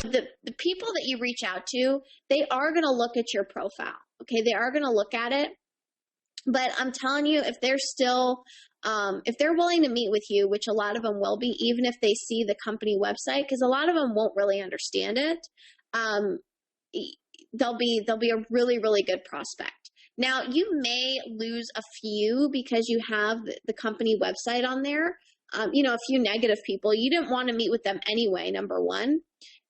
The people that you reach out to, they are going to look at your profile. Okay. They are going to look at it. But I'm telling you, if they're still, if they're willing to meet with you, which a lot of them will be, even if they see the company website, because a lot of them won't really understand it, they'll be a really, really good prospect. Now, you may lose a few because you have the company website on there. You know, a few negative people. You didn't want to meet with them anyway, number one.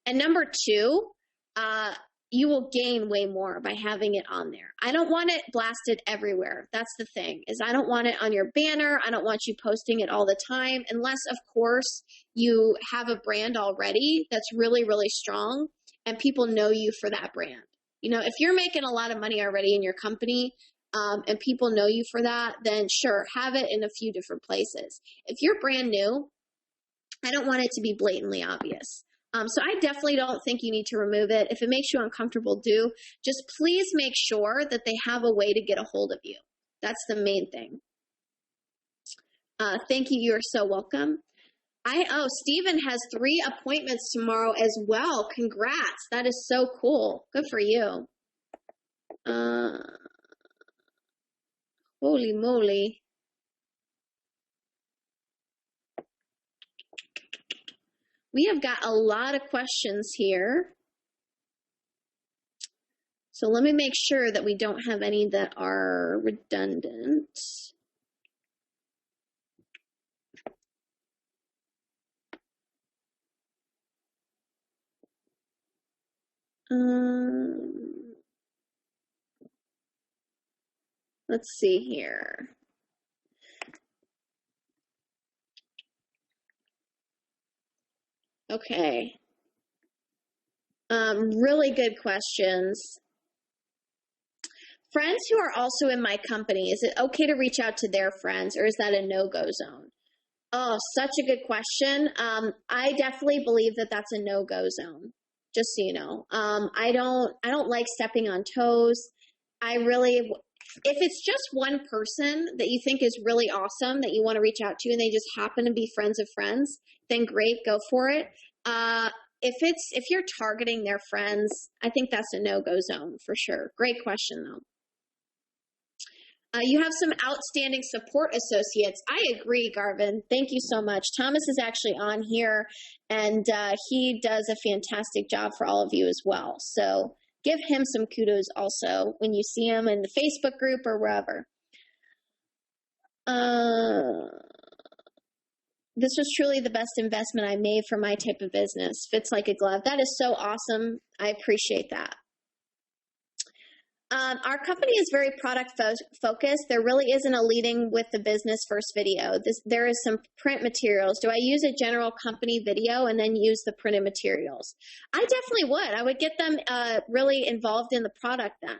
And number two, you will gain way more by having it on there. I don't want it blasted everywhere. That's the thing, is I don't want it on your banner. I don't want you posting it all the time, unless, of course, you have a brand already that's really, really strong and people know you for that brand. You know, if you're making a lot of money already in your company, and people know you for that, then sure, have it in a few different places. If you're brand new, I don't want it to be blatantly obvious. So I definitely don't think you need to remove it. If it makes you uncomfortable, do. Just please make sure that they have a way to get a hold of you. That's the main thing. Thank you. You are so welcome. Stephen has 3 appointments tomorrow as well. Congrats. That is so cool. Good for you. Holy moly. We have got a lot of questions here. So let me make sure that we don't have any that are redundant. Let's see here. Okay. Really good questions. Friends who are also in my company, is it okay to reach out to their friends, or is that a no-go zone? Oh, such a good question. I definitely believe that that's a no-go zone, just so you know. I don't like stepping on toes. If it's just one person that you think is really awesome that you want to reach out to and they just happen to be friends of friends, then great, go for it. If you're targeting their friends, I think that's a no-go zone for sure. Great question though. You have some outstanding support associates. I agree, Garvin. Thank you so much. Thomas is actually on here, and he does a fantastic job for all of you as well. So give him some kudos also when you see him in the Facebook group or wherever. This was truly the best investment I made for my type of business. Fits like a glove. That is so awesome. I appreciate that. Our company is very product focused. There really isn't a leading with the business first video. There is some print materials. Do I use a general company video and then use the printed materials? I definitely would. I would get them really involved in the product then.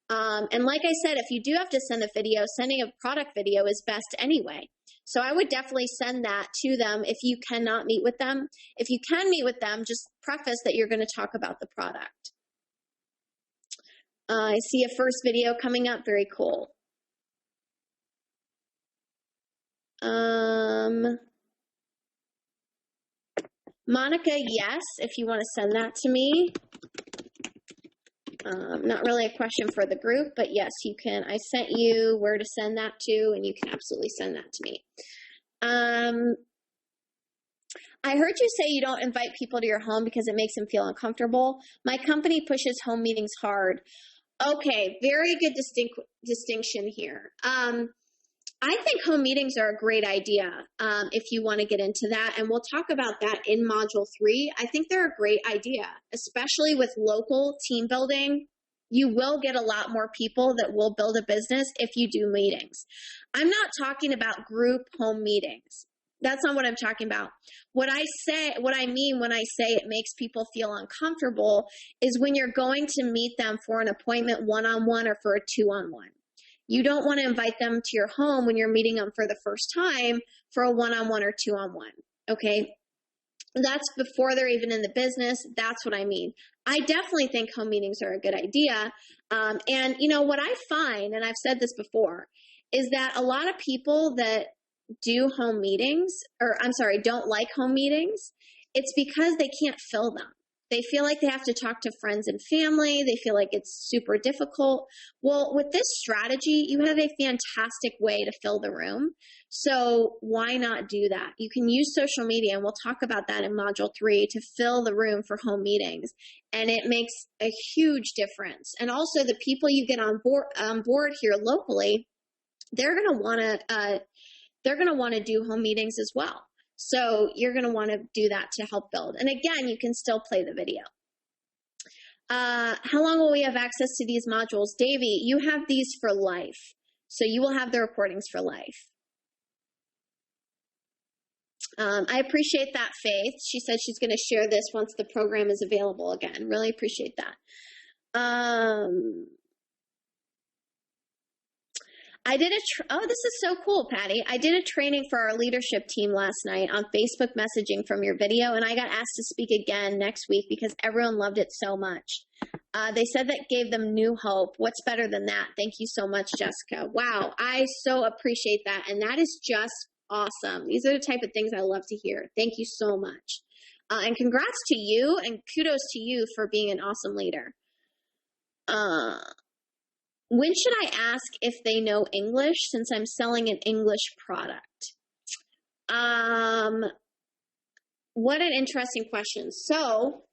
And like I said, if you do have to send a video, sending a product video is best anyway. So I would definitely send that to them if you cannot meet with them. If you can meet with them, just preface that you're going to talk about the product. I see a first video coming up. Very cool. Monica, yes, if you want to send that to me. Not really a question for the group, but yes, you can. I sent you where to send that to, and you can absolutely send that to me. I heard you say you don't invite people to your home because it makes them feel uncomfortable. My company pushes home meetings hard. Okay, very good distinction here. I think home meetings are a great idea if you want to get into that, and we'll talk about that in Module 3. I think they're a great idea, especially with local team building. You will get a lot more people that will build a business if you do meetings. I'm not talking about group home meetings. That's not what I'm talking about. What I mean when I say it makes people feel uncomfortable is when you're going to meet them for an appointment one-on-one or for a two-on-one. You don't want to invite them to your home when you're meeting them for the first time for a one-on-one or two-on-one, okay? That's before they're even in the business. That's what I mean. I definitely think home meetings are a good idea. And you know what I find, and I've said this before, is that a lot of people that do home meetings, or I'm sorry, don't like home meetings, it's because they can't fill them. They feel like they have to talk to friends and family. They feel like it's super difficult. Well, with this strategy, you have a fantastic way to fill the room. So why not do that? You can use social media, and we'll talk about that in module 3, to fill the room for home meetings. And it makes a huge difference. And also the people you get on board here locally, they're going to want to do home meetings as well. So you're going to want to do that to help build. And again, you can still play the video. How long will we have access to these modules? Davey, you have these for life. So you will have the recordings for life. I appreciate that, Faith. She said she's going to share this once the program is available again. Really appreciate that. I did oh, this is so cool, Patty. I did a training for our leadership team last night on Facebook messaging from your video, and I got asked to speak again next week because everyone loved it so much. They said that gave them new hope. What's better than that? Thank you so much, Jessica. Wow, I so appreciate that, and that is just awesome. These are the type of things I love to hear. Thank you so much. And congrats to you, and kudos to you for being an awesome leader. When should I ask if they know English since I'm selling an English product? What an interesting question. So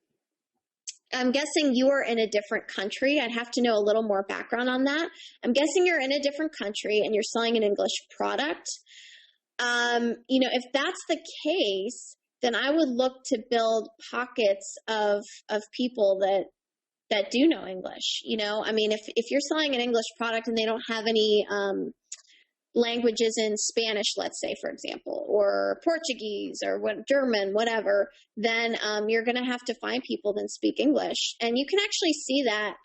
I'm guessing you are in a different country. I'd have to know a little more background on that. I'm guessing you're in a different country and you're selling an English product. If that's the case, then I would look to build pockets of people that do know English. If you're selling an English product and they don't have any languages in Spanish, let's say, for example, or Portuguese or German, whatever, then you're going to have to find people that speak English. And you can actually see that.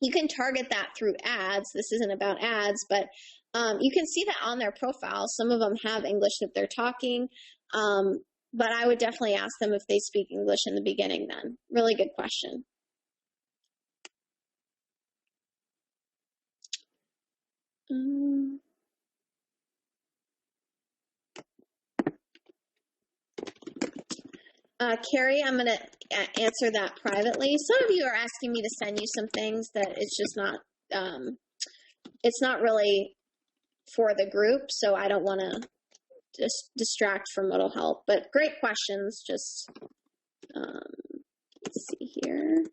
You can target that through ads. This isn't about ads, but you can see that on their profile. Some of them have English that they're talking. But I would definitely ask them if they speak English in the beginning then. Really good question. Carrie, I'm going to answer that privately. Some of you are asking me to send you some things that it's just not, it's not really for the group, so I don't want to just distract from what'll help. But great questions. Just let's see here.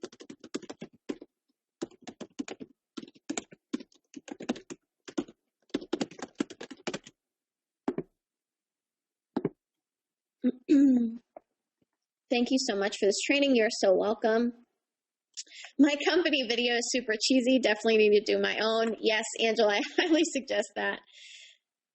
Thank you so much for this training. You're so welcome. My company video is super cheesy. Definitely need to do my own. Yes, Angela, I highly suggest that.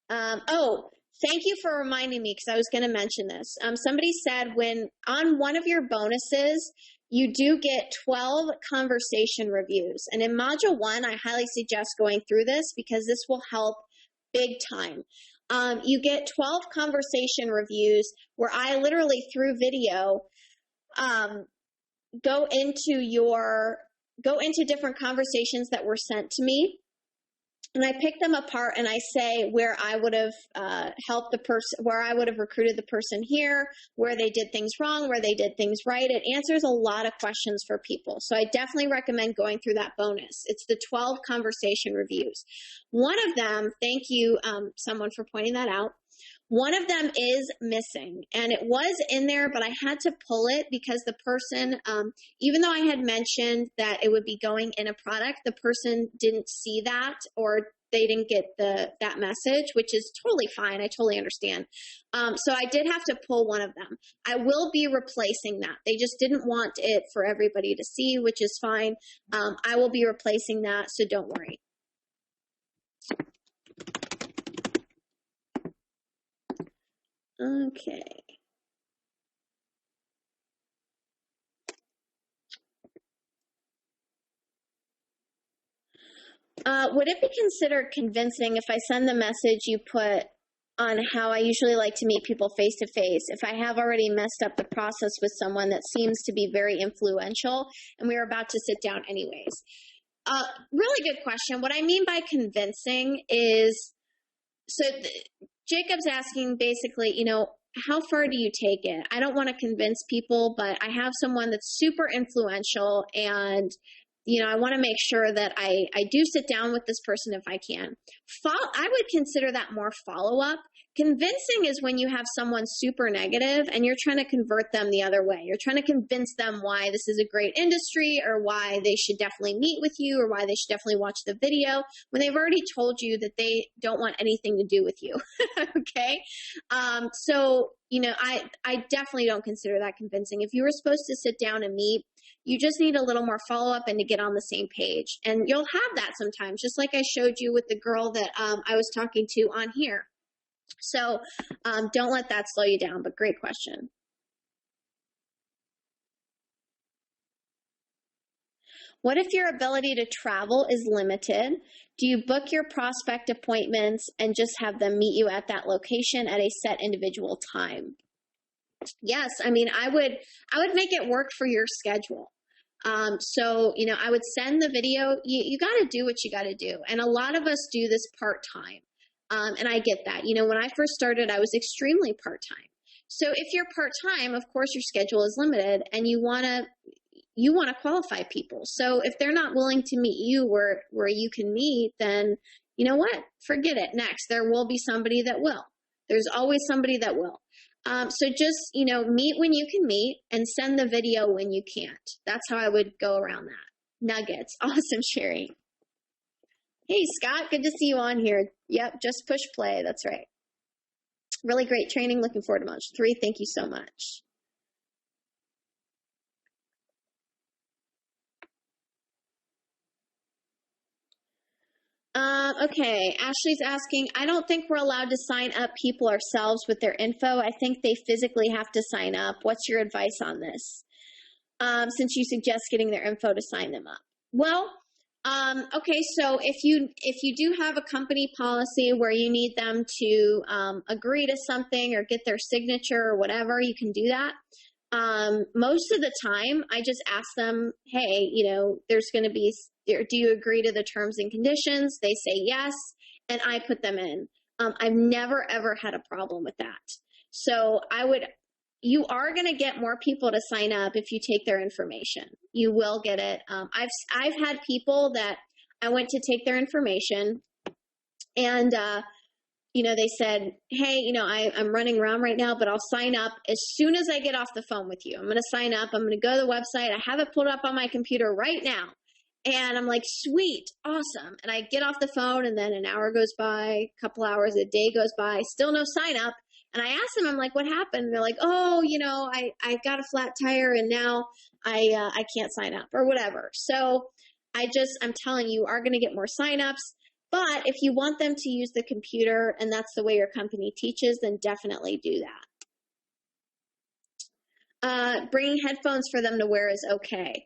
Thank you for reminding me because I was going to mention this. Somebody said when on one of your bonuses, you do get 12 conversation reviews. And in module 1, I highly suggest going through this because this will help big time. You get 12 conversation reviews where I literally through video go into different conversations that were sent to me. And I pick them apart and I say where I would have helped the person, where I would have recruited the person here, where they did things wrong, where they did things right. It answers a lot of questions for people. So I definitely recommend going through that bonus. It's the 12 conversation reviews. One of them, thank you, someone for pointing that out. One of them is missing, and it was in there, but I had to pull it because the person, even though I had mentioned that it would be going in a product, the person didn't see that or they didn't get that message, which is totally fine. I totally understand. So I did have to pull one of them. I will be replacing that. They just didn't want it for everybody to see, which is fine. I will be replacing that, so don't worry. Okay. Would it be considered convincing if I send the message you put on how I usually like to meet people face to face if I have already messed up the process with someone that seems to be very influential and we are about to sit down anyways? Really good question. What I mean by convincing is, so Jacob's asking basically, how far do you take it? I don't want to convince people, but I have someone that's super influential, and I want to make sure that I do sit down with this person if I can. I would consider that more follow-up. Convincing is when you have someone super negative and you're trying to convert them the other way. You're trying to convince them why this is a great industry, or why they should definitely meet with you, or why they should definitely watch the video, when they've already told you that they don't want anything to do with you. Okay. So, I definitely don't consider that convincing. If you were supposed to sit down and meet, you just need a little more follow-up and to get on the same page. And you'll have that sometimes, just like I showed you with the girl that I was talking to on here. So don't let that slow you down, but great question. What if your ability to travel is limited? Do you book your prospect appointments and just have them meet you at that location at a set individual time? Yes, I mean, I would make it work for your schedule. So, I would send the video. You got to do what you got to do. And a lot of us do this part-time. And I get that. When I first started, I was extremely part-time. So if you're part-time, of course, your schedule is limited, and you want to qualify people. So if they're not willing to meet you where you can meet, then you know what? Forget it. Next, there will be somebody that will. There's always somebody that will. So just, meet when you can meet and send the video when you can't. That's how I would go around that. Nuggets. Awesome, Sherry. Hey, Scott, good to see you on here. Yep, just push play. That's right. Really great training. Looking forward to Module 3. Thank you so much. Okay, Ashley's asking, I don't think we're allowed to sign up people ourselves with their info. I think they physically have to sign up. What's your advice on this? Since you suggest getting their info to sign them up. Well, okay, so if you do have a company policy where you need them to agree to something or get their signature or whatever, you can do that. Most of the time, I just ask them, hey, there's going to be, do you agree to the terms and conditions? They say yes, and I put them in. I've never, ever had a problem with that. So you are going to get more people to sign up if you take their information. You will get it. I've had people that I went to take their information, and they said, hey, I'm running around right now, but I'll sign up as soon as I get off the phone with you. I'm going to sign up. I'm going to go to the website. I have it pulled up on my computer right now. And I'm like, sweet, awesome. And I get off the phone, and then an hour goes by, a couple hours, a day goes by, still no sign up. And I asked them, I'm like, what happened? And they're like, oh, I got a flat tire, and now I can't sign up or whatever. So I'm telling you, are going to get more signups. But if you want them to use the computer and that's the way your company teaches, then definitely do that. Bringing headphones for them to wear is okay.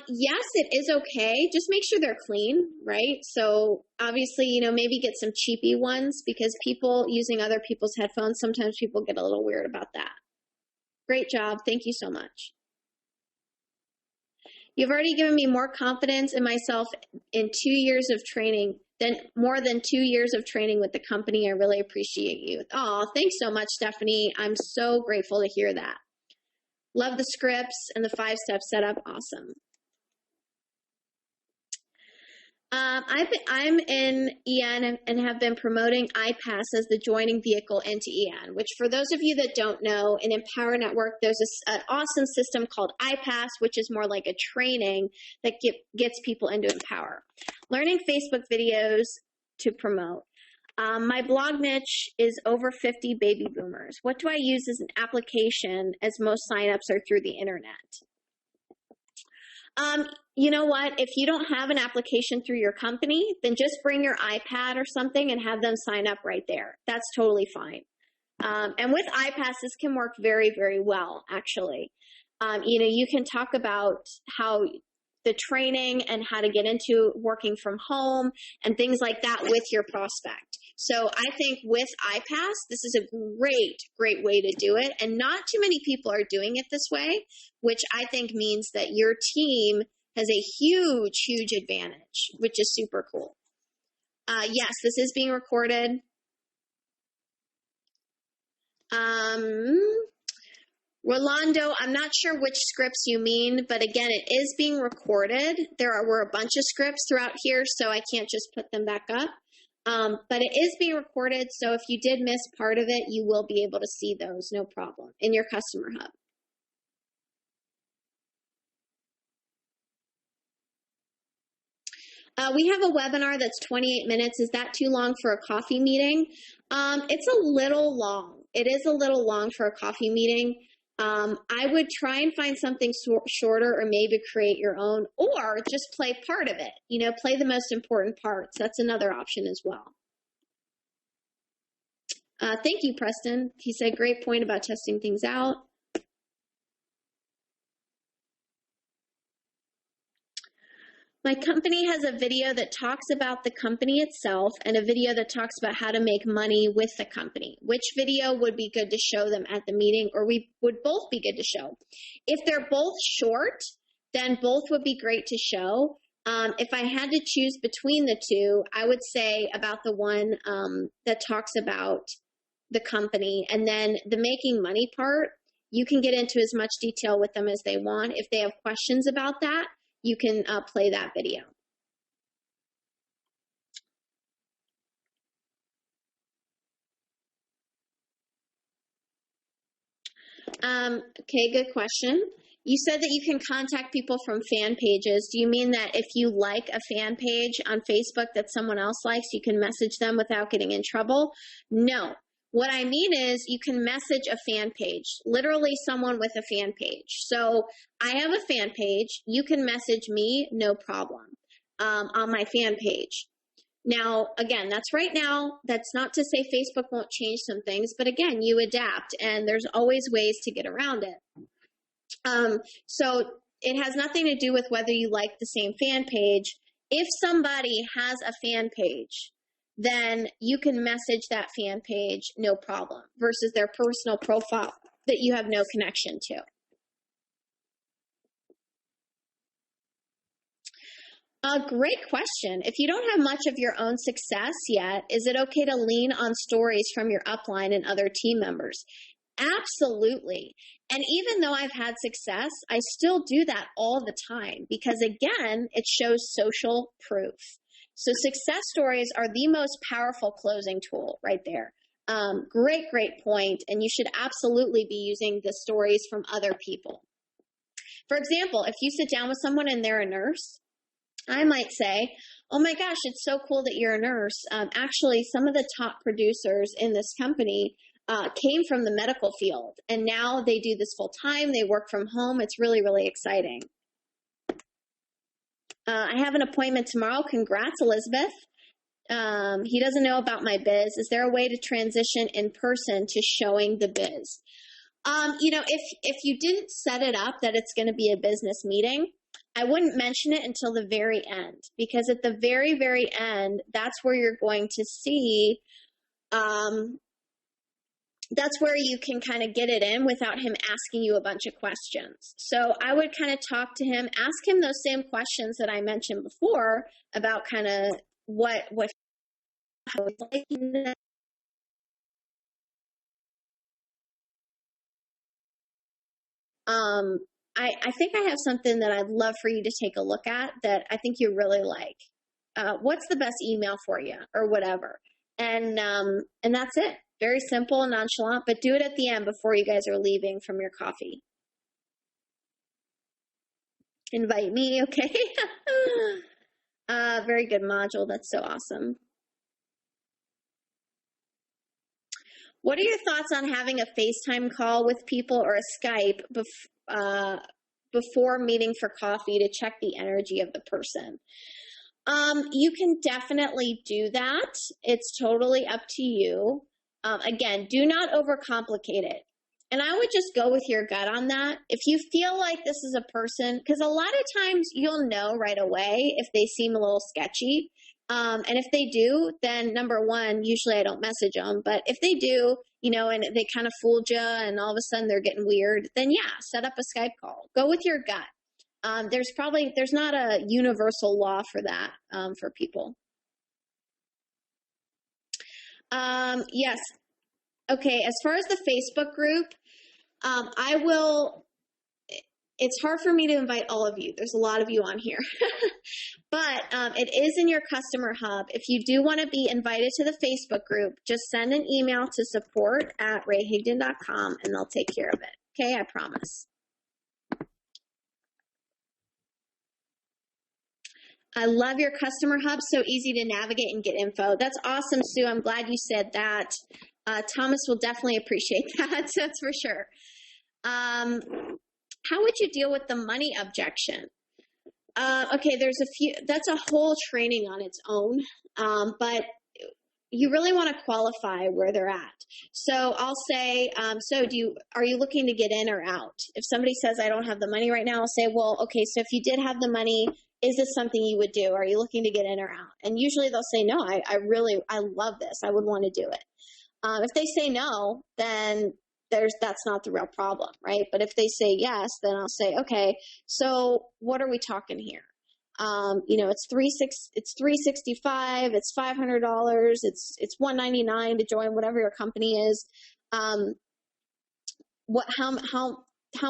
Yes, it is okay. Just make sure they're clean, right? So obviously, maybe get some cheapy ones, because people using other people's headphones, sometimes people get a little weird about that. Great job. Thank you so much. You've already given me more confidence in myself in 2 years of training, more than 2 years of training with the company. I really appreciate you. Oh, thanks so much, Stephanie. I'm so grateful to hear that. Love the scripts and the 5-step setup. Awesome. I'm in EN and have been promoting iPass as the joining vehicle into EN, which, for those of you that don't know, in Empower Network, there's an awesome system called iPass, which is more like a training that gets people into Empower. Learning Facebook videos to promote. My blog niche is over 50 baby boomers. What do I use as an application, as most signups are through the internet? You know what? If you don't have an application through your company, then just bring your iPad or something and have them sign up right there. That's totally fine. And with iPass, this can work very, very well, actually. You can talk about how the training and how to get into working from home and things like that with your prospect. So I think with iPass, this is a great, great way to do it. And not too many people are doing it this way, which I think means that your team has a huge, huge advantage, which is super cool. Yes, this is being recorded. Rolando, I'm not sure which scripts you mean, but again, it is being recorded. Were a bunch of scripts throughout here, so I can't just put them back up. But it is being recorded, so if you did miss part of it, you will be able to see those, no problem, in your customer hub. We have a webinar that's 28 minutes. Is that too long for a coffee meeting? It's a little long. It is a little long for a coffee meeting. I would try and find something shorter, or maybe create your own, or just play part of it. You know, play the most important parts. That's another option as well. Thank you, Preston. He said, great point about testing things out. My company has a video that talks about the company itself and a video that talks about how to make money with the company. Which video would be good to show them at the meeting, or we would both be good to show? If they're both short, then both would be great to show. If I had to choose between the two, I would say about the one that talks about the company, and then the making money part, you can get into as much detail with them as they want. If they have questions about that, you can play that video. Okay, good question. You said that you can contact people from fan pages. Do you mean that if you like a fan page on Facebook that someone else likes, you can message them without getting in trouble? No. What I mean is you can message a fan page, literally someone with a fan page. So I have a fan page. You can message me, no problem, on my fan page. Now, again, that's right now. That's not to say Facebook won't change some things, but again, you adapt, and there's always ways to get around it. So it has nothing to do with whether you like the same fan page. If somebody has a fan page, then you can message that fan page, no problem, versus their personal profile that you have no connection to. A great question. If you don't have much of your own success yet, is it okay to lean on stories from your upline and other team members? Absolutely. And even though I've had success, I still do that all the time because, again, it shows social proof. So success stories are the most powerful closing tool right there. Great point. And you should absolutely be using the stories from other people. For example, if you sit down with someone and they're a nurse, I might say, oh my gosh, it's so cool that you're a nurse. Actually, some of the top producers in this company came from the medical field, and now they do this full time. They work from home. It's really, really exciting. I have an appointment tomorrow. Congrats, Elizabeth. He doesn't know about my biz. Is there a way to transition in person to showing the biz? You know, if you didn't set it up that it's going to be a business meeting, I wouldn't mention it until the very end, because at the very, very end, that's where you're going to see, that's where you can kind of get it in without him asking you a bunch of questions. So I would kind of talk to him, ask him those same questions that I mentioned before about kind of what how he's liking it. I think I have something that I'd love for you to take a look at that I think you really like. What's the best email for you, or whatever? And that's it. Very simple and nonchalant, but do it at the end before you guys are leaving from your coffee. Invite me, okay? Very good module. That's so awesome. What are your thoughts on having a FaceTime call with people or a Skype before meeting for coffee to check the energy of the person? You can definitely do that. It's totally up to you. Again, do not overcomplicate it. And I would just go with your gut on that. If you feel like this is a person, because a lot of times you'll know right away if they seem a little sketchy. And if they do, then number one, usually I don't message them. But if they do, you know, and they kind of fooled you and all of a sudden they're getting weird, then yeah, set up a Skype call. Go with your gut. There's not a universal law for that for people. Yes. Okay, as far as the Facebook group, it's hard for me to invite all of you. There's a lot of you on here. But it is in your customer hub. If you do want to be invited to the Facebook group, just send an email to support@rayhigdon.com and they'll take care of it. Okay, I promise. I love your customer hub. So easy to navigate and get info. That's awesome, Sue. I'm glad you said that. Thomas will definitely appreciate that. That's for sure. How would you deal with the money objection? Okay, there's a few, that's a whole training on its own, but you really want to qualify where they're at. So I'll say, are you looking to get in or out? If somebody says, I don't have the money right now, I'll say, well, okay, so if you did have the money, is this something you would do? Are you looking to get in or out? And usually they'll say, no, I love this. I would want to do it. If they say no, then that's not the real problem, right? But if they say yes, then I'll say, okay, so what are we talking here? It's $365, it's $500, it's $199 to join whatever your company is. How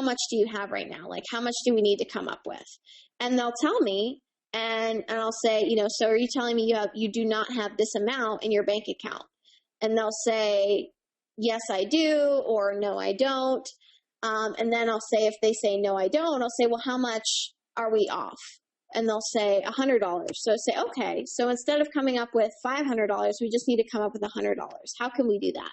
much do you have right now? Like, how much do we need to come up with? And they'll tell me, and I'll say, so are you telling me you do not have this amount in your bank account? And they'll say, yes, I do, or no, I don't. And then I'll say, if they say, no, I don't, I'll say, well, how much are we off? And they'll say $100. So I say, okay, so instead of coming up with $500, we just need to come up with $100. How can we do that?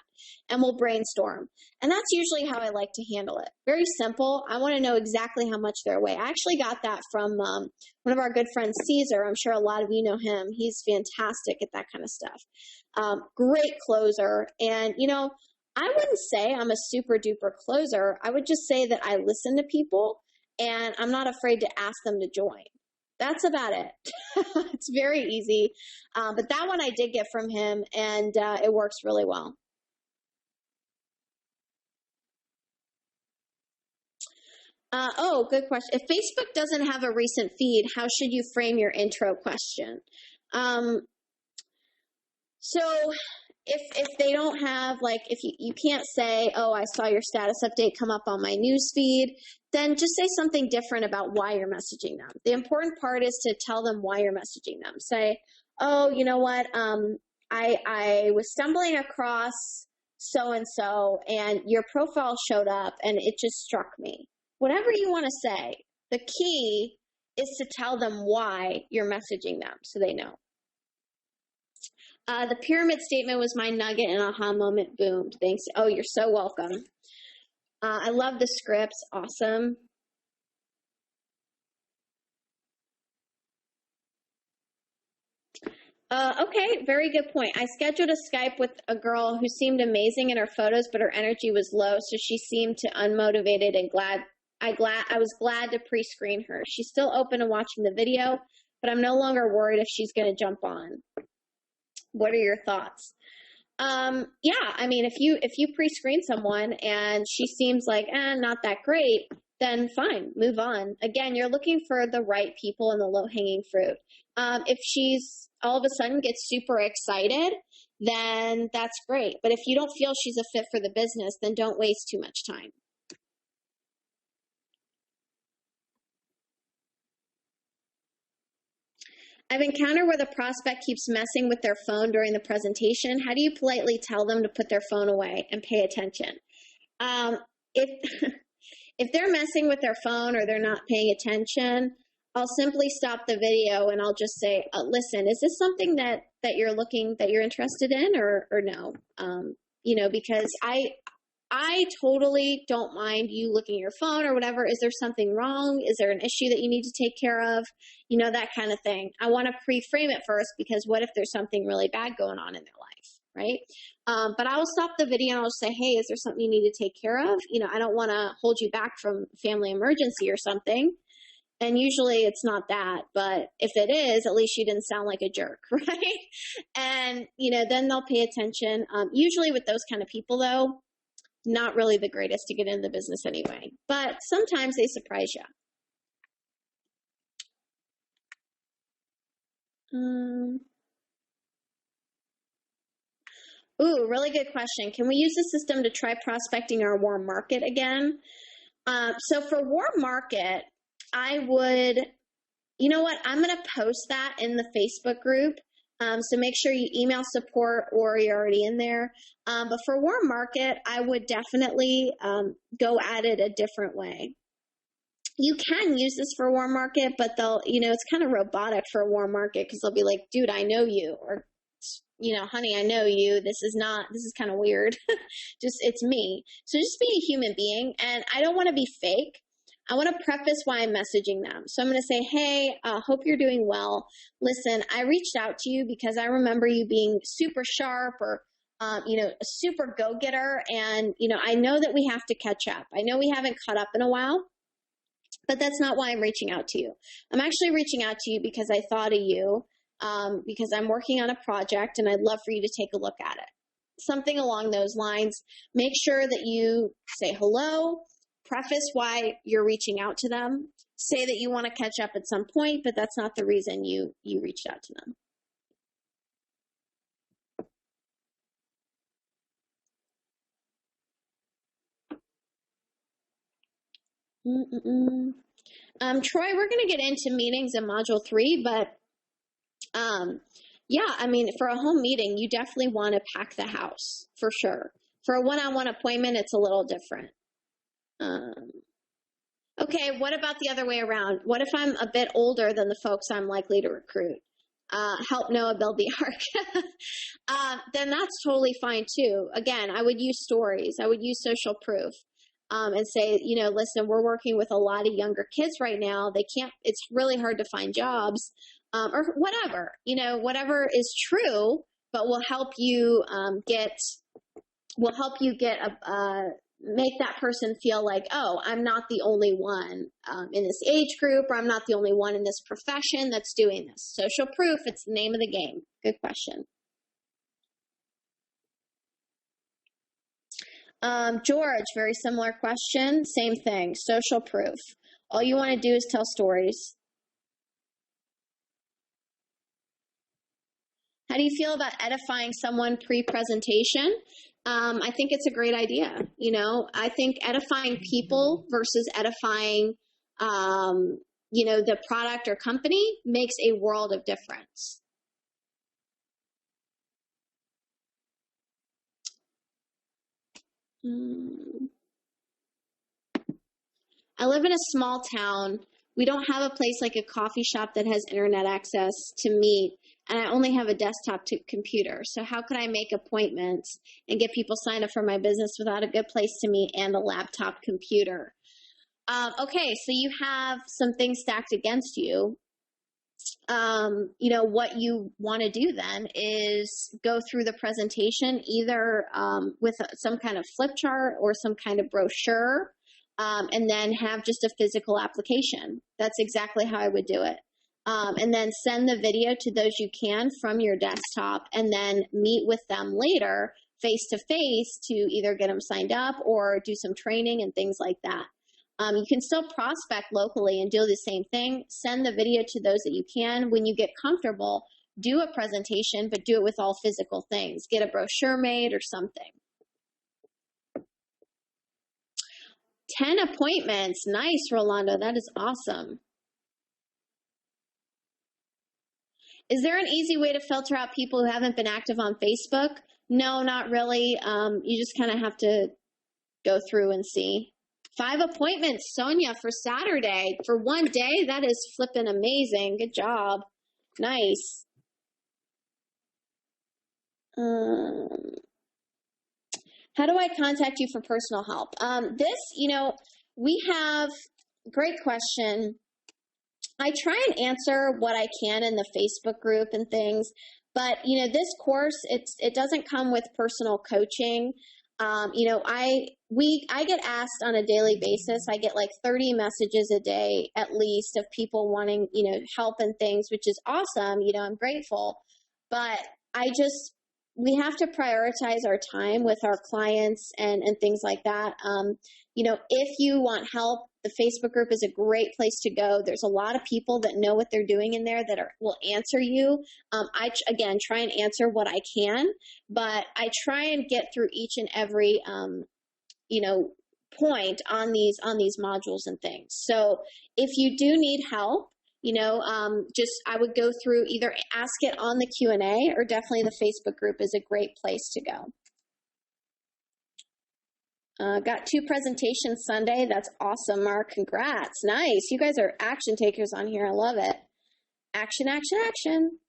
And we'll brainstorm. And that's usually how I like to handle it. Very simple. I want to know exactly how much they're away. I actually got that from one of our good friends, Caesar. I'm sure a lot of you know him. He's fantastic at that kind of stuff. Great closer. And, I wouldn't say I'm a super duper closer. I would just say that I listen to people and I'm not afraid to ask them to join. That's about it. It's very easy. But that one I did get from him and it works really well. Good question. If Facebook doesn't have a recent feed, how should you frame your intro question? So if they don't have, like, if you can't say, oh, I saw your status update come up on my news feed, then just say something different about why you're messaging them. The important part is to tell them why you're messaging them. Say, oh, you know what? I was stumbling across so-and-so and your profile showed up and it just struck me. Whatever you want to say, the key is to tell them why you're messaging them so they know. The pyramid statement was my nugget and aha moment. Boom. Thanks. Oh, you're so welcome. I love the scripts. Awesome. Okay, very good point. I scheduled a Skype with a girl who seemed amazing in her photos, but her energy was low, so she seemed too unmotivated and I was glad to pre-screen her. She's still open to watching the video, but I'm no longer worried if she's going to jump on. What are your thoughts? Yeah, I mean, if you pre-screen someone and she seems like, not that great, then fine, move on. Again, you're looking for the right people and the low-hanging fruit. If she's all of a sudden gets super excited, then that's great. But if you don't feel she's a fit for the business, then don't waste too much time. I've encountered where the prospect keeps messing with their phone during the presentation. How do you politely tell them to put their phone away and pay attention? If they're messing with their phone or they're not paying attention, I'll simply stop the video and I'll just say, listen, is this something that you're interested in or no? Because I totally don't mind you looking at your phone or whatever. Is there something wrong? Is there an issue that you need to take care of? That kind of thing. I want to pre-frame it first because what if there's something really bad going on in their life, right? But I will stop the video and I'll say, hey, is there something you need to take care of? I don't want to hold you back from family emergency or something. And usually it's not that, but if it is, at least you didn't sound like a jerk, right? And, then they'll pay attention. Usually with those kind of people though, not really the greatest to get into the business anyway, but sometimes they surprise you. Ooh, really good question. Can we use the system to try prospecting our warm market again? So for warm market, I would, you know what? I'm going to post that in the Facebook group. So make sure you email support or you're already in there. But for warm market, I would definitely go at it a different way. You can use this for warm market, but they'll, it's kind of robotic for a warm market because they'll be like, dude, I know you, or, honey, I know you. This is kind of weird. It's me. So just be a human being. And I don't want to be fake. I want to preface why I'm messaging them. So I'm going to say, hey, hope you're doing well. Listen, I reached out to you because I remember you being super sharp or, a super go-getter. And, I know that we have to catch up. I know we haven't caught up in a while. But that's not why I'm reaching out to you. I'm actually reaching out to you because I thought of you, because I'm working on a project and I'd love for you to take a look at it. Something along those lines. Make sure that you say hello, preface why you're reaching out to them, say that you want to catch up at some point, but that's not the reason you reached out to them. Troy, we're going to get into meetings in module 3, but for a home meeting, you definitely want to pack the house for sure. For a one-on-one appointment, it's a little different. Okay, what about the other way around? What if I'm a bit older than the folks I'm likely to recruit? Help Noah build the ark. Then that's totally fine too. Again, I would use stories. I would use social proof. And say, listen, we're working with a lot of younger kids right now. It's really hard to find jobs, or whatever, whatever is true, but will help you make that person feel like, oh, I'm not the only one in this age group, or I'm not the only one in this profession that's doing this. Social proof, it's the name of the game. Good question. George, very similar question. Same thing. Social proof. All you want to do is tell stories. How do you feel about edifying someone pre-presentation? I think it's a great idea. I think edifying people versus edifying, the product or company makes a world of difference. I live in a small town. We don't have a place like a coffee shop that has internet access to meet, and I only have a desktop computer. So how could I make appointments and get people signed up for my business without a good place to meet and a laptop computer? Okay, so you have some things stacked against you. What you want to do then is go through the presentation either with some kind of flip chart or some kind of brochure, and then have just a physical application. That's exactly how I would do it. And then send the video to those you can from your desktop, and then meet with them later face to face to either get them signed up or do some training and things like that. You can still prospect locally and do the same thing. Send the video to those that you can. When you get comfortable, do a presentation, but do it with all physical things. Get a brochure made or something. 10 appointments. Nice, Rolando. That is awesome. Is there an easy way to filter out people who haven't been active on Facebook? No, not really. You just kind of have to go through and see. 5 appointments, Sonia, for Saturday. For one day, that is flipping amazing. Good job. Nice. How do I contact you for personal help? We have, great question. I try and answer what I can in the Facebook group and things, but this course, it doesn't come with personal coaching. I get asked on a daily basis. I get like 30 messages a day at least of people wanting, help and things, which is awesome. I'm grateful, but we have to prioritize our time with our clients and things like that. If you want help, The Facebook group is a great place to go. There's a lot of people that know what they're doing in there that will answer you. Again, try and answer what I can, but I try and get through each and every, point on these modules and things. So if you do need help, I would go through, either ask it on the Q&A, or definitely the Facebook group is a great place to go. Got 2 presentations Sunday. That's awesome, Mark. Congrats. Nice. You guys are action takers on here. I love it. Action, action, action.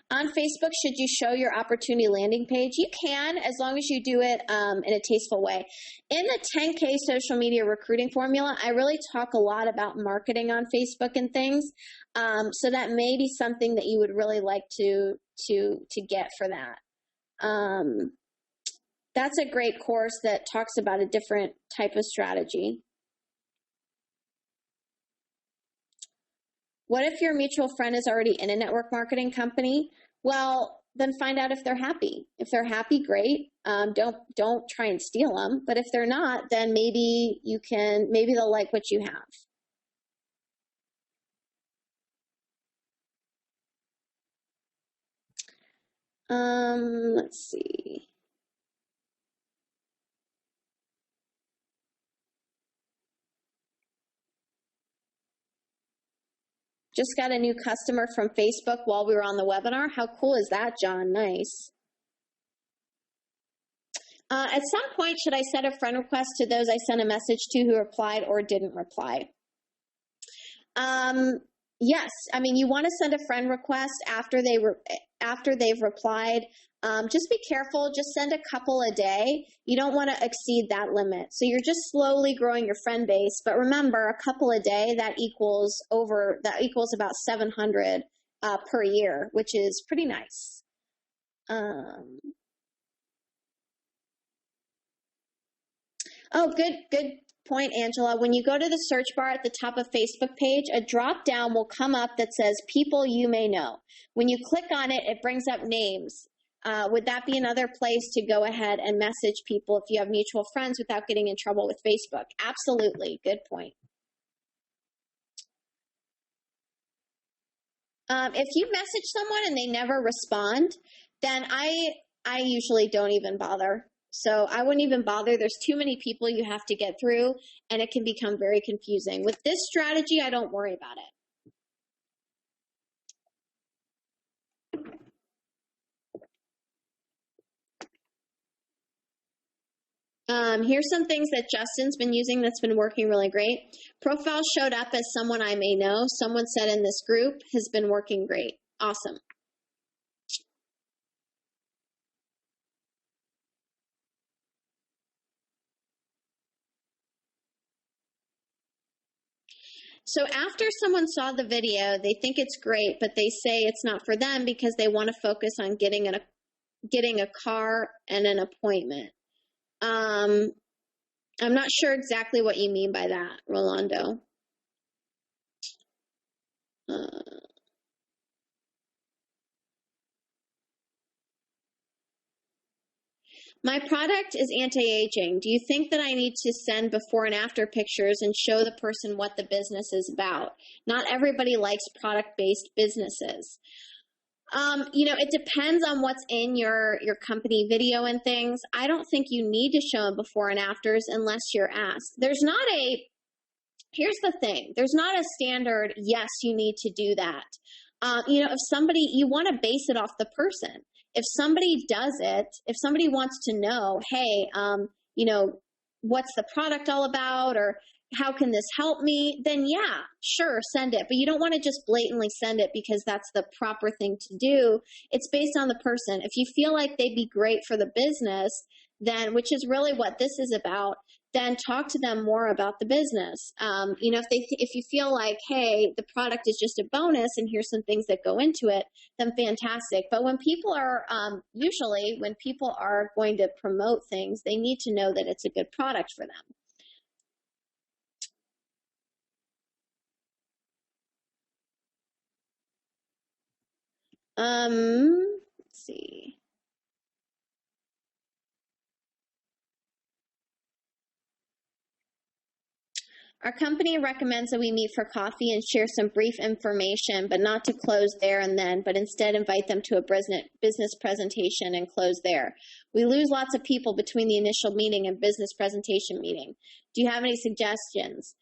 On Facebook, should you show your opportunity landing page? You can, as long as you do it in a tasteful way. In the 10K social media recruiting formula, I really talk a lot about marketing on Facebook and things. So that may be something that you would really like to get for that. That's a great course that talks about a different type of strategy. What if your mutual friend is already in a network marketing company? Well, then find out if they're happy. If they're happy, great. Don't try and steal them. But if they're not, then maybe they'll like what you have. Let's see. Just got a new customer from Facebook while we were on the webinar. How cool is that, John? Nice. At some point, should I send a friend request to those I sent a message to who replied or didn't reply? Yes. I mean, you want to send a friend request after they've replied. Just be careful. Just send a couple a day. You don't want to exceed that limit. So you're just slowly growing your friend base. But remember, a couple a day, that equals about 700 per year, which is pretty nice. Oh, good point, Angela. When you go to the search bar at the top of Facebook page, a drop down will come up that says people you may know. When you click on it, it brings up names. Would that be another place to go ahead and message people if you have mutual friends without getting in trouble with Facebook? Absolutely. Good point. If you message someone and they never respond, then I usually don't even bother. So I wouldn't even bother. There's too many people you have to get through, and it can become very confusing. With this strategy, I don't worry about it. Here's some things that Justin's been using that's been working really great. Profile showed up as someone I may know. Someone said in this group has been working great. Awesome. So after someone saw the video, they think it's great, but they say it's not for them because they want to focus on getting a car and an appointment. I'm not sure exactly what you mean by that, Rolando. My product is anti-aging. Do you think that I need to send before and after pictures and show the person what the business is about? Not everybody likes product-based businesses. It depends on what's in your company video and things. I don't think you need to show them before and afters unless you're asked. Here's the thing. There's not a standard, yes, you need to do that. You want to base it off the person. If somebody does it, if somebody wants to know, hey, what's the product all about, or how can this help me? Then yeah, sure, send it. But you don't want to just blatantly send it because that's the proper thing to do. It's based on the person. If you feel like they'd be great for the business, then, which is really what this is about, then talk to them more about the business. If you feel like, hey, the product is just a bonus and here's some things that go into it, then fantastic. But when people are, when people are going to promote things, they need to know that it's a good product for them. Let's see. Our company recommends that we meet for coffee and share some brief information, but not to close there and then, but instead invite them to a business presentation and close there. We lose lots of people between the initial meeting and business presentation meeting. Do you have any suggestions?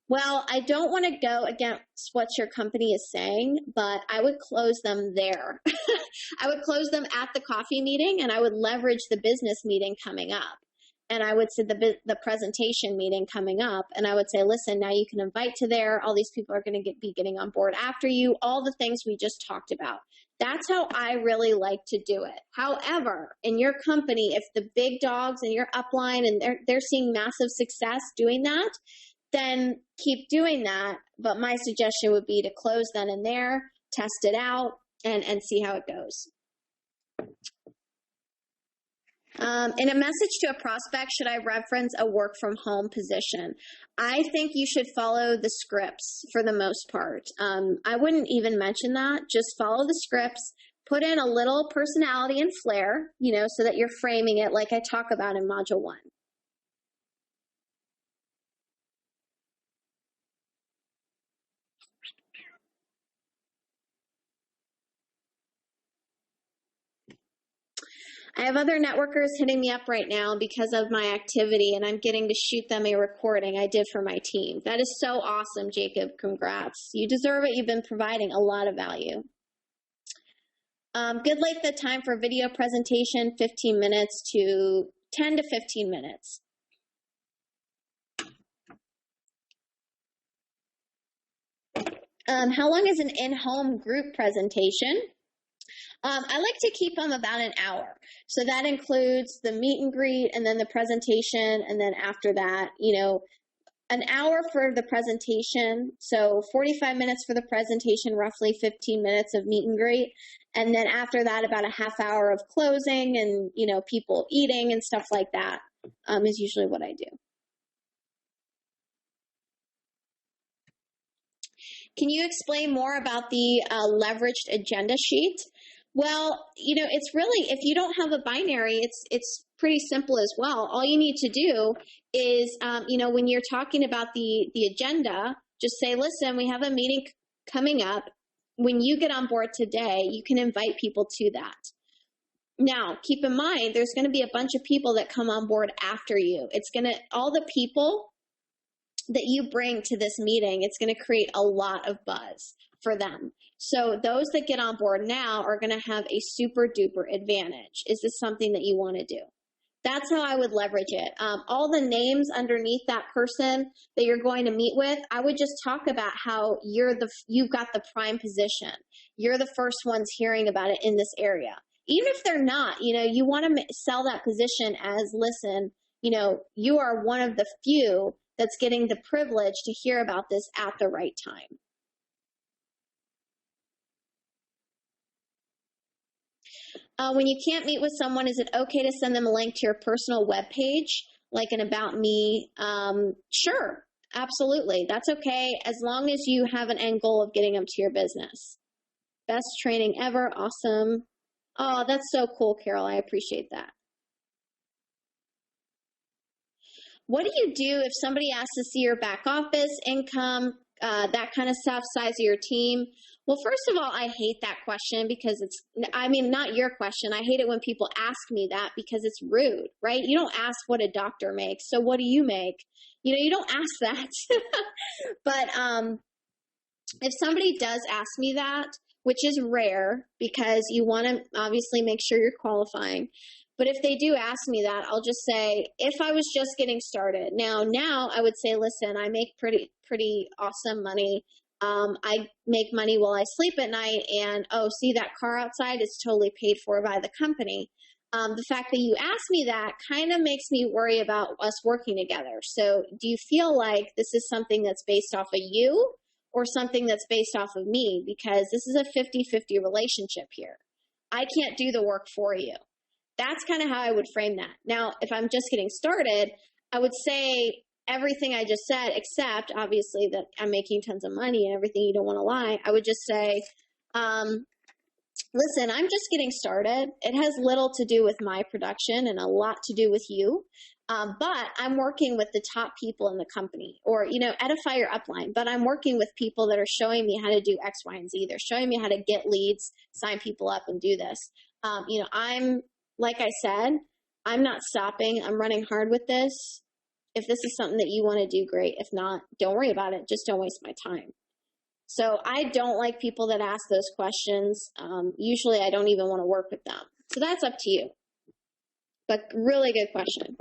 Well, I don't want to go against what your company is saying, but I would close them there. I would close them at the coffee meeting, and I would leverage the business meeting coming up. And I would say the presentation meeting coming up, and I would say, listen, now you can invite to there. All these people are going to be getting on board after you, all the things we just talked about. That's how I really like to do it. However, in your company, if the big dogs in your upline and they're seeing massive success doing that, then keep doing that. But my suggestion would be to close then and there, test it out, and see how it goes. In a message to a prospect, should I reference a work from home position? I think you should follow the scripts for the most part. I wouldn't even mention that. Just follow the scripts, put in a little personality and flair, so that you're framing it like I talk about in Module 1. I have other networkers hitting me up right now because of my activity, and I'm getting to shoot them a recording I did for my team. That is so awesome, Jacob. Congrats. You deserve it. You've been providing a lot of value. Good length of time for video presentation, 15 minutes to 10 to 15 minutes. How long is an in-home group presentation? I like to keep them about an hour. So that includes the meet and greet and then the presentation. And then after that, an hour for the presentation. So 45 minutes for the presentation, roughly 15 minutes of meet and greet. And then after that, about a half hour of closing and, people eating and stuff like that is usually what I do. Can you explain more about the leveraged agenda sheet? Well, it's really, if you don't have a binary, it's pretty simple as well. All you need to do is, when you're talking about the agenda, just say, listen, we have a meeting coming up. When you get on board today, you can invite people to that. Now, keep in mind, there's going to be a bunch of people that come on board after you. All the people that you bring to this meeting, it's going to create a lot of buzz for them. So those that get on board now are going to have a super duper advantage. Is this something that you want to do? That's how I would leverage it. All the names underneath that person that you're going to meet with, I would just talk about how you've got the prime position. You're the first ones hearing about it in this area. Even if they're not, you want to sell that position as, listen, you are one of the few that's getting the privilege to hear about this at the right time. When you can't meet with someone, is it okay to send them a link to your personal webpage, like an About Me? Sure, absolutely. That's okay, as long as you have an end goal of getting them to your business. Best training ever. Awesome. Oh, that's so cool, Carol. I appreciate that. What do you do if somebody asks to see your back office, income, that kind of stuff, size of your team? Well, first of all, I hate that question because not your question. I hate it when people ask me that because it's rude, right? You don't ask what a doctor makes. So what do you make? You don't ask that. But if somebody does ask me that, which is rare because you want to obviously make sure you're qualifying. But if they do ask me that, I'll just say, if I was just getting started. Now I would say, listen, I make pretty awesome money. I make money while I sleep at night, and see that car outside is totally paid for by the company. The fact that you asked me that kind of makes me worry about us working together. So do you feel like this is something that's based off of you or something that's based off of me? Because this is a 50-50 relationship here. I can't do the work for you. That's kind of how I would frame that. Now, if I'm just getting started, I would say everything I just said, except obviously that I'm making tons of money and everything, you don't want to lie. I would just say, listen, I'm just getting started. It has little to do with my production and a lot to do with you. But I'm working with the top people in the company, or, edify your upline, but I'm working with people that are showing me how to do X, Y, and Z. They're showing me how to get leads, sign people up, and do this. I'm, like I said, I'm not stopping. I'm running hard with this. If this is something that you want to do, great. If not, don't worry about it. Just don't waste my time. So I don't like people that ask those questions. Usually I don't even want to work with them. So that's up to you. But really good question.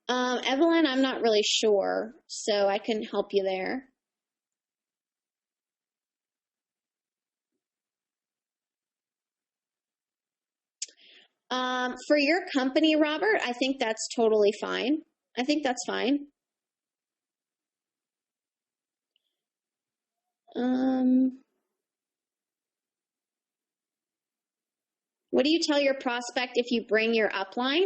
Evelyn, I'm not really sure, so I couldn't help you there. For your company, Robert, I think that's totally fine. I think that's fine. What do you tell your prospect if you bring your upline?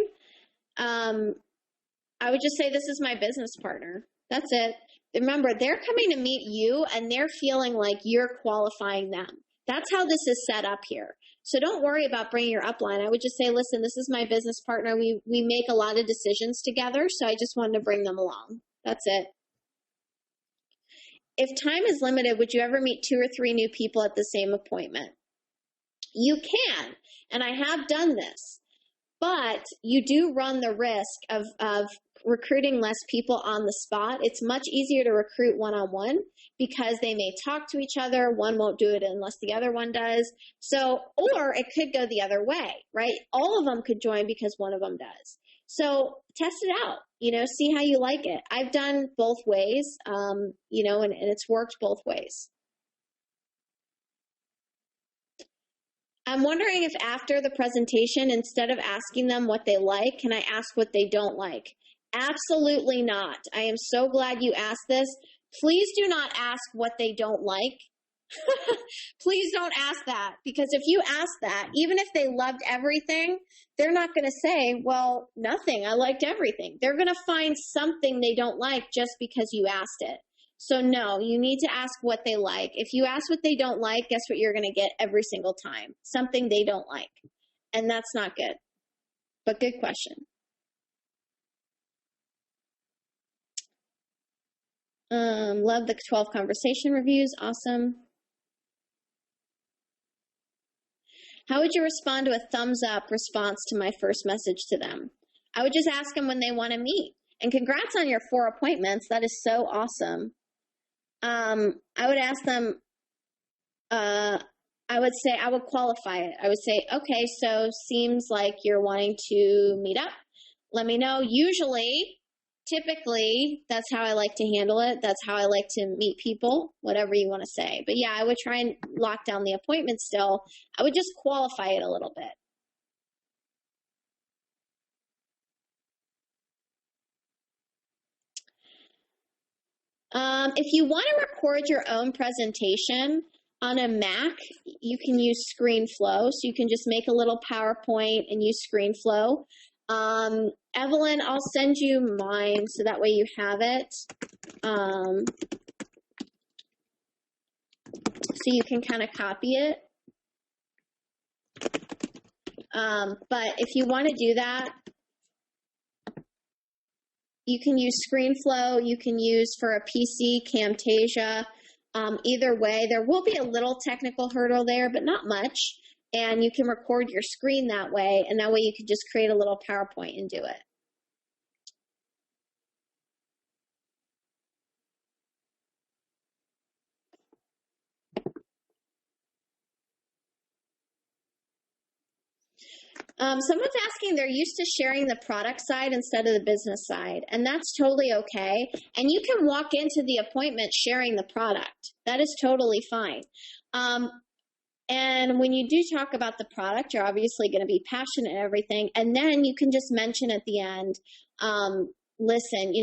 I would just say, this is my business partner. That's it. Remember, they're coming to meet you and they're feeling like you're qualifying them. That's how this is set up here. So don't worry about bringing your upline. I would just say, listen, this is my business partner. We make a lot of decisions together, so I just wanted to bring them along. That's it. If time is limited, would you ever meet 2 or 3 new people at the same appointment? You can, and I have done this, but you do run the risk of recruiting less people on the spot. It's much easier to recruit one-on-one because they may talk to each other. One won't do it unless the other one does. So, or it could go the other way, right? All of them could join because one of them does. So test it out, see how you like it. I've done both ways, and it's worked both ways. I'm wondering if after the presentation, instead of asking them what they like, can I ask what they don't like? Absolutely not. I am so glad you asked this. Please do not ask what they don't like. Please don't ask that, because if you ask that, even if they loved everything, they're not going to say, well, nothing, I liked everything. They're going to find something they don't like just because you asked it. So no, you need to ask what they like. If you ask what they don't like, guess what you're going to get every single time? Something they don't like. And that's not good. But good question. Love the 12 conversation reviews. Awesome. How would you respond to a thumbs up response to my first message to them? I would just ask them when they want to meet. And congrats on your 4 appointments. That is so awesome. I would ask them, I would say, I would qualify it. I would say, okay, so seems like you're wanting to meet up. Let me know. Usually, typically, that's how I like to handle it. That's how I like to meet people, whatever you want to say. But yeah, I would try and lock down the appointment still. I would just qualify it a little bit. If you want to record your own presentation on a Mac, you can use ScreenFlow. So you can just make a little PowerPoint and use ScreenFlow. Evelyn, I'll send you mine so that way you have it. So you can kind of copy it. But if you want to do that, you can use ScreenFlow. You can use for a PC, Camtasia. Either way, there will be a little technical hurdle there, but not much. And you can record your screen that way, and that way you can just create a little PowerPoint and do it. Someone's asking, they're used to sharing the product side instead of the business side, and that's totally okay. And you can walk into the appointment sharing the product. That is totally fine. And when you do talk about the product, you're obviously going to be passionate and everything. And then you can just mention at the end, listen,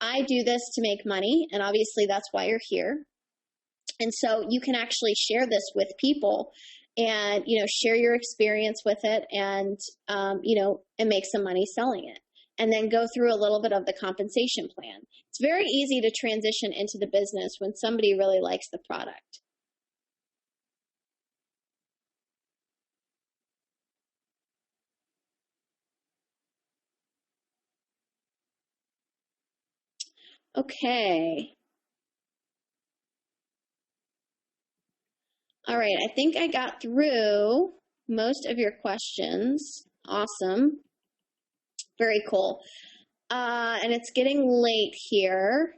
I do this to make money, and obviously that's why you're here. And so you can actually share this with people and, share your experience with it and, and make some money selling it. And then go through a little bit of the compensation plan. It's very easy to transition into the business when somebody really likes the product. Okay. All right, I think I got through most of your questions. Awesome. Very cool. And it's getting late here.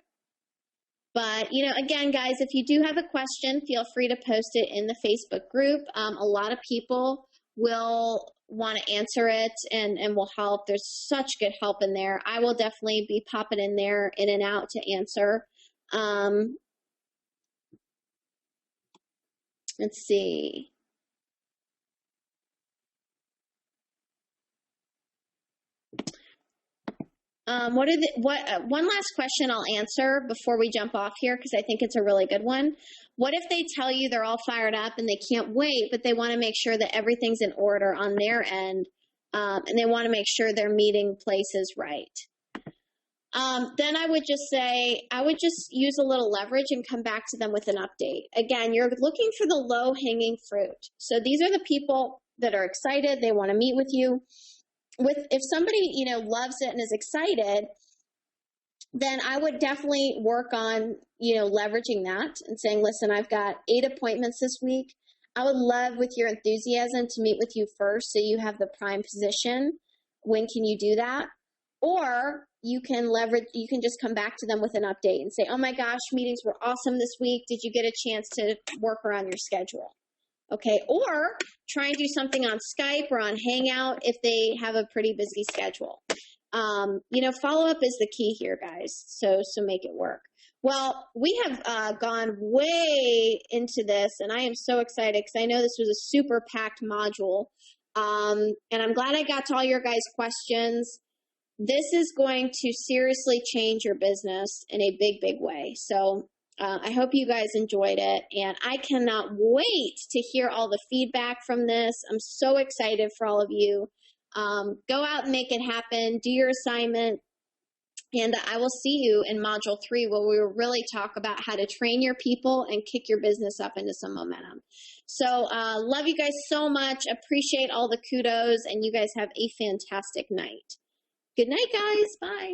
But, again, guys, if you do have a question, feel free to post it in the Facebook group. A lot of people will want to answer it and will help. There's such good help in there. I will definitely be popping in there in and out to answer. Let's see. One last question I'll answer before we jump off here, because I think it's a really good one. What if they tell you they're all fired up and they can't wait, but they want to make sure that everything's in order on their end, and they want to make sure their meeting place is right? Then I would just use a little leverage and come back to them with an update. Again, you're looking for the low-hanging fruit. So these are the people that are excited. They want to meet with you. If somebody, loves it and is excited, then I would definitely work on, leveraging that and saying, listen, I've got 8 appointments this week. I would love, with your enthusiasm, to meet with you first so you have the prime position. When can you do that? Or you can just come back to them with an update and say, oh my gosh, meetings were awesome this week. Did you get a chance to work around your schedule? Okay, or try and do something on Skype or on Hangout if they have a pretty busy schedule. Follow-up is the key here, guys, so make it work. Well, we have gone way into this, and I am so excited because I know this was a super packed module, and I'm glad I got to all your guys' questions. This is going to seriously change your business in a big, big way. So I hope you guys enjoyed it, and I cannot wait to hear all the feedback from this. I'm so excited for all of you. Go out and make it happen. Do your assignment, and I will see you in Module 3, where we will really talk about how to train your people and kick your business up into some momentum. So love you guys so much. Appreciate all the kudos, and you guys have a fantastic night. Good night, guys. Bye.